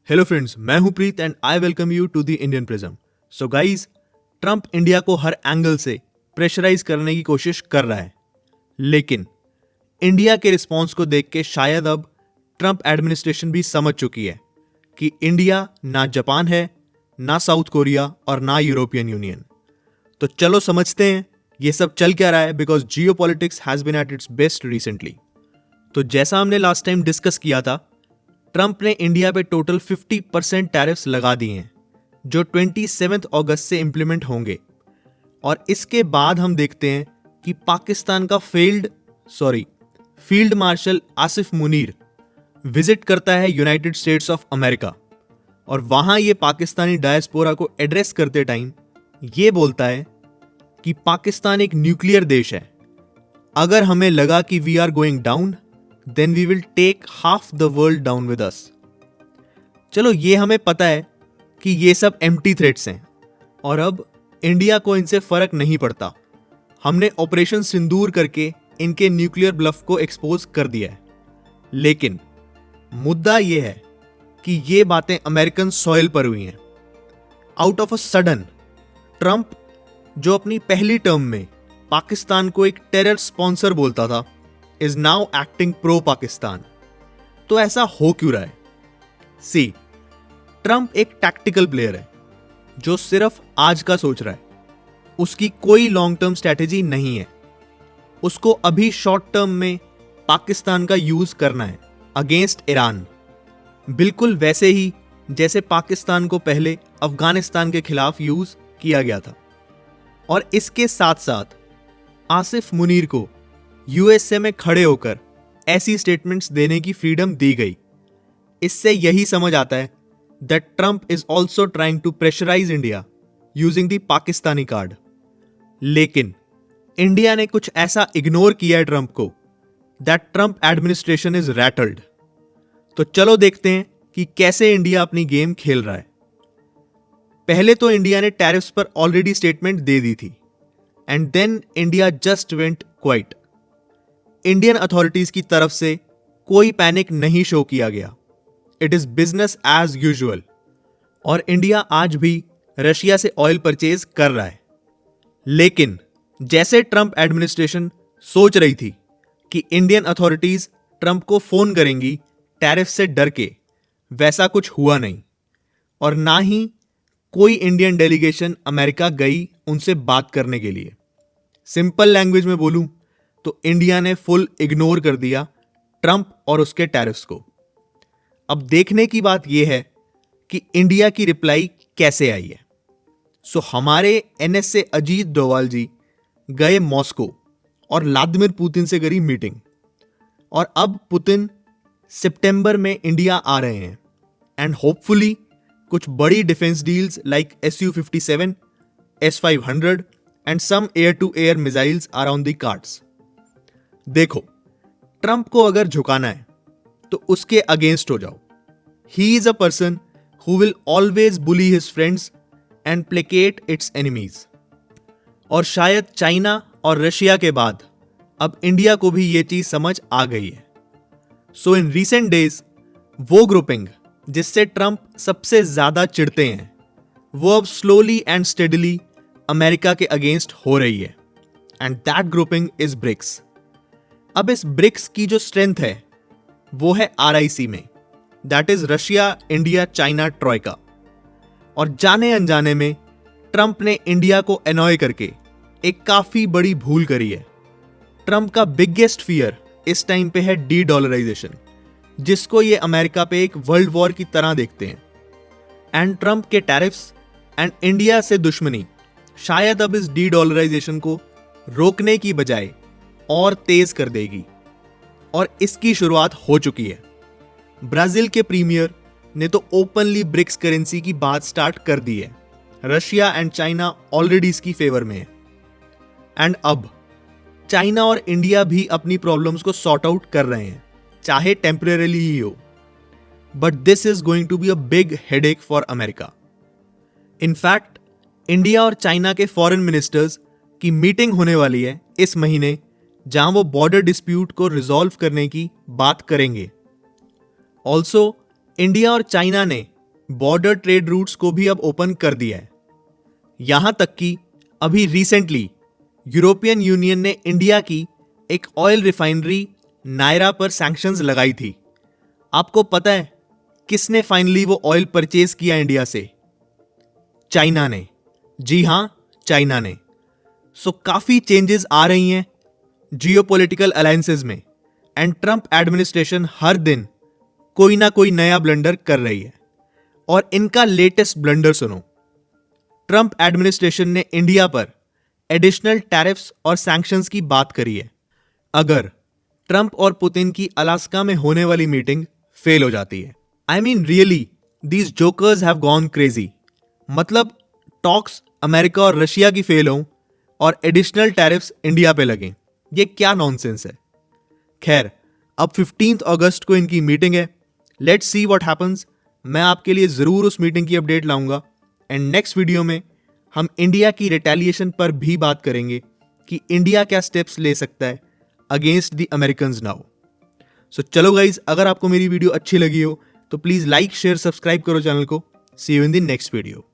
Hello friends, मैं हूं Preet and I welcome you to the Indian prism. So guys, Trump India को हर angle से प्रेशराइज करने की कोशिश कर रहा है, लेकिन इंडिया के रिस्पॉन्स को देख के शायद अब ट्रंप एडमिनिस्ट्रेशन भी समझ चुकी है कि इंडिया ना जापान है, ना साउथ कोरिया और ना यूरोपियन यूनियन। तो चलो समझते हैं ये सब चल क्या रहा है, because geopolitics has been at its best recently. तो जैसा हमने लास्ट टाइम डिस्कस किया था, ट्रंप ने इंडिया पे टोटल 50% टैरिफ्स लगा दिए हैं, जो 27 अगस्त से इंप्लीमेंट होंगे। और इसके बाद हम देखते हैं कि पाकिस्तान का field marshal Asif Munir visit करता है यूनाइटेड स्टेट्स ऑफ अमेरिका, और वहां ये पाकिस्तानी डायस्पोरा को एड्रेस करते टाइम ये बोलता है कि पाकिस्तान एक न्यूक्लियर देश है। अगर हमें लगा कि we are going down, then we will take half the world down with us. चलो, ये हमें पता है कि ये सब एम्प्टी थ्रेट्स हैं और अब इंडिया को इनसे फर्क नहीं पड़ता। हमने ऑपरेशन सिंदूर करके इनके न्यूक्लियर ब्लफ को एक्सपोज कर दिया है। लेकिन मुद्दा ये है कि ये बातें अमेरिकन सॉइल पर हुई हैं। Out of a sudden, Trump जो अपनी पहली टर्म में पाकिस्तान को एक टेरर स्पॉन्सर बोलता था, is now acting pro Pakistan. तो ऐसा हो क्यों रहा है? सी, ट्रंप एक टैक्टिकल प्लेयर है जो सिर्फ आज का सोच रहा है। उसकी कोई लॉन्ग टर्म स्ट्रैटेजी नहीं है। उसको अभी शॉर्ट टर्म में पाकिस्तान का यूज करना है अगेंस्ट ईरान, बिल्कुल वैसे ही जैसे पाकिस्तान को पहले अफगानिस्तान के खिलाफ यूज किया गया था। और इसके साथ साथ आसिफ मुनीर को यूएसए में खड़े होकर ऐसी स्टेटमेंट्स देने की फ्रीडम दी गई। इससे यही समझ आता है that Trump is also trying to pressurize India using the Pakistani card. लेकिन इंडिया ने कुछ ऐसा इग्नोर किया है ट्रंप को that Trump administration is rattled. तो चलो देखते हैं कि कैसे इंडिया अपनी गेम खेल रहा है। पहले तो इंडिया ने टैरिफ्स पर ऑलरेडी स्टेटमेंट दे दी थी, and then India just went quiet. Indian authorities की तरफ से कोई पैनिक नहीं शो किया गया। It is business as usual. और इंडिया आज भी रशिया से ऑयल परचेज कर रहा है। लेकिन जैसे ट्रंप एडमिनिस्ट्रेशन सोच रही थी कि इंडियन अथॉरिटीज ट्रंप को फोन करेंगी टैरिफ से डर के, वैसा कुछ हुआ नहीं। और ना ही कोई इंडियन डेलीगेशन अमेरिका गई उनसे बात करने के लिए। सिंपल लैंग्वेज में बोलूं तो इंडिया ने फुल इग्नोर कर दिया ट्रंप और उसके टैरिफ्स को। अब देखने की बात यह है कि इंडिया की रिप्लाई कैसे आई है। सो हमारे एनएसए अजीत डोवाल जी गए मॉस्को और व्लादिमीर पुतिन से करी मीटिंग। और अब पुतिन सितंबर में इंडिया आ रहे हैं, एंड होपफुली कुछ बड़ी defence deals like SU-57, S-500 and some air to air missiles are on the cards. देखो, ट्रंप को अगर झुकाना है तो उसके अगेंस्ट हो जाओ। He is a person who will always bully his friends and placate its enemies. और शायद चाइना और रशिया के बाद अब इंडिया को भी यह चीज समझ आ गई है। सो इन रीसेंट डेज वो ग्रुपिंग जिससे ट्रंप सबसे ज्यादा चिढ़ते हैं, वो अब स्लोली एंड स्टेडली अमेरिका के अगेंस्ट हो रही है, and that grouping is BRICS. अब इस ब्रिक्स की जो स्ट्रेंथ है वो है RIC में, that is Russia, India, China troika. और जाने अनजाने में ट्रंप ने इंडिया को एनॉय करके एक काफी बड़ी भूल करी है। ट्रंप का बिगेस्ट फियर इस टाइम पे है डी-डॉलराइजेशन, जिसको ये अमेरिका पे एक वर्ल्ड वॉर की तरह देखते हैं। एंड ट्रंप के टैरिफ्स एंड इंडिया से दुश्मनी शायद अब इस डी-डॉलराइजेशन को रोकने की बजाय और तेज कर देगी। और इसकी शुरुआत हो चुकी है। ब्राजील के प्रीमियर ने तो ओपनली ब्रिक्स करेंसी की बात स्टार्ट कर दी है। रशिया एंड चाइना ऑलरेडी इसकी फेवर में है। एंड अब चाइना और इंडिया भी अपनी प्रॉब्लम्स को सॉर्ट आउट कर रहे हैं, चाहे टेम्परेरीली ही हो। But this is going to be a big headache for America. In fact India और चाइना के फॉरेन मिनिस्टर्स की मीटिंग होने वाली है इस महीने, जहां वो बॉर्डर डिस्प्यूट को रिजॉल्व करने की बात करेंगे। ऑल्सो इंडिया और चाइना ने बॉर्डर ट्रेड रूट्स को भी अब ओपन कर दिया है। यहां तक कि अभी रिसेंटली यूरोपियन यूनियन ने इंडिया की एक ऑयल रिफाइनरी नायरा पर सैंक्शंस लगाई थी। आपको पता है किसने फाइनली वो ऑयल परचेज किया इंडिया से? चाइना ने। जी हां, चाइना ने। सो काफी चेंजेस आ रही हैं जियोपॉलिटिकल अलायंसेस में एंड ट्रंप एडमिनिस्ट्रेशन हर दिन कोई ना कोई नया ब्लंडर कर रही है। और इनका लेटेस्ट ब्लंडर सुनो। ट्रंप एडमिनिस्ट्रेशन ने इंडिया पर एडिशनल टैरिफ्स और सैंक्शंस की बात करी है अगर ट्रंप और पुतिन की अलास्का में होने वाली मीटिंग फेल हो जाती है। I mean really these jokers have gone crazy. मतलब टॉक्स अमेरिका और रशिया की फेल हों और एडिशनल टैरिफ्स इंडिया पे लगें, ये क्या नॉनसेंस है। खैर, अब 15 अगस्त को इनकी मीटिंग है। Let's see what happens. मैं आपके लिए जरूर उस मीटिंग की अपडेट लाऊंगा एंड नेक्स्ट वीडियो में हम इंडिया की रिटेलिएशन पर भी बात करेंगे कि इंडिया क्या स्टेप्स ले सकता है अगेंस्ट द अमेरिकन्स नाउ। सो चलो गाइज, अगर आपको मेरी वीडियो अच्छी लगी हो तो प्लीज लाइक शेयर सब्सक्राइब करो चैनल को। See you in the next video.